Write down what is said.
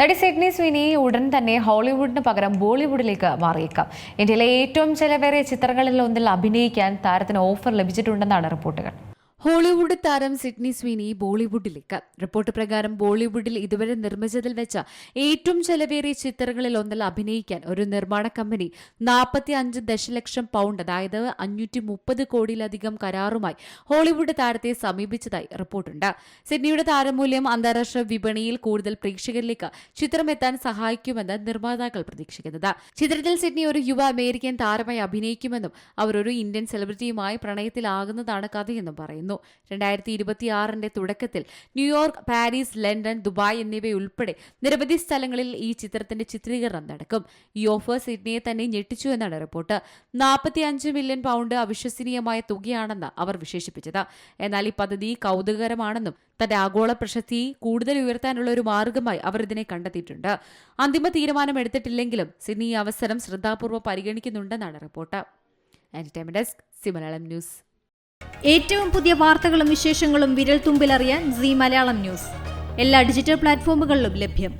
നടി Sydney Sweeney ഉടൻ തന്നെ ഹോളിവുഡിന് പകരം ബോളിവുഡിലേക്ക് മാറിയേക്കാം. ഇന്ത്യയിലെ ഏറ്റവും ചെലവേറിയ ചിത്രങ്ങളിൽ ഒന്നിൽ അഭിനയിക്കാൻ താരത്തിന് ഓഫർ ലഭിച്ചിട്ടുണ്ടെന്നാണ് റിപ്പോർട്ടുകൾ. ഹോളിവുഡ് താരം സിഡ്നി സ്വീനി ബോളിവുഡിലേക്ക്. റിപ്പോർട്ട് പ്രകാരം ബോളിവുഡിൽ ഇതുവരെ നിർമ്മിച്ചതിൽ വെച്ച ഏറ്റവും ചെലവേറിയ ചിത്രങ്ങളിൽ ഒന്നിൽ അഭിനയിക്കാൻ ഒരു നിർമ്മാണ കമ്പനി 45 ദശലക്ഷം പൗണ്ട്, അതായത് 530 കോടിയിലധികം കരാറുമായി ഹോളിവുഡ് താരത്തെ സമീപിച്ചതായി റിപ്പോർട്ടുണ്ട്. സിഡ്നിയുടെ താരമൂല്യം അന്താരാഷ്ട്ര വിപണിയിൽ കൂടുതൽ പ്രേക്ഷകരിലേക്ക് ചിത്രം എത്താൻ സഹായിക്കുമെന്ന് നിർമ്മാതാക്കൾ പ്രതീക്ഷിക്കുന്നത്. ചിത്രത്തിൽ സിഡ്നി ഒരു യുവ അമേരിക്കൻ താരമായി അഭിനയിക്കുമെന്നും അവർ ഒരു ഇന്ത്യൻ സെലിബ്രിറ്റിയുമായി പ്രണയത്തിലാകുന്നതാണ് കഥയെന്നും പറയുന്നു. 2026 തുടക്കത്തിൽ ന്യൂയോർക്ക്, പാരീസ്, ലണ്ടൻ, ദുബായ് എന്നിവയുൾപ്പെടെ നിരവധി സ്ഥലങ്ങളിൽ ഈ ചിത്രത്തിന്റെ ചിത്രീകരണം നടക്കും. ഈ ഓഫർ സിഡ്നിയെ തന്നെ ഞെട്ടിച്ചു എന്നാണ് റിപ്പോർട്ട്. 45 മില്യൺ പൗണ്ട് അവിശ്വസനീയമായ തുകയാണെന്ന് അവർ വിശേഷിപ്പിച്ചത്. എന്നാൽ ഈ പദ്ധതി കൗതുകകരമാണെന്നും തന്റെ ആഗോള പ്രശസ്തി കൂടുതൽ ഉയർത്താനുള്ള ഒരു മാർഗമായി അവർ ഇതിനെ കണ്ടെത്തിയിട്ടുണ്ട്. അന്തിമ തീരുമാനം എടുത്തിട്ടില്ലെങ്കിലും സിഡ്നി ഈ അവസരം ശ്രദ്ധാപൂർവ്വം പരിഗണിക്കുന്നുണ്ടെന്നാണ് report. Entertainment desk, C Malayalam news. ഏറ്റവും പുതിയ വാർത്തകളും വിശേഷങ്ങളും വിരൽ തുമ്പിലറിയാൻ സി മലയാളം ന്യൂസ് എല്ലാ ഡിജിറ്റൽ പ്ലാറ്റ്ഫോമുകളിലും ലഭ്യം.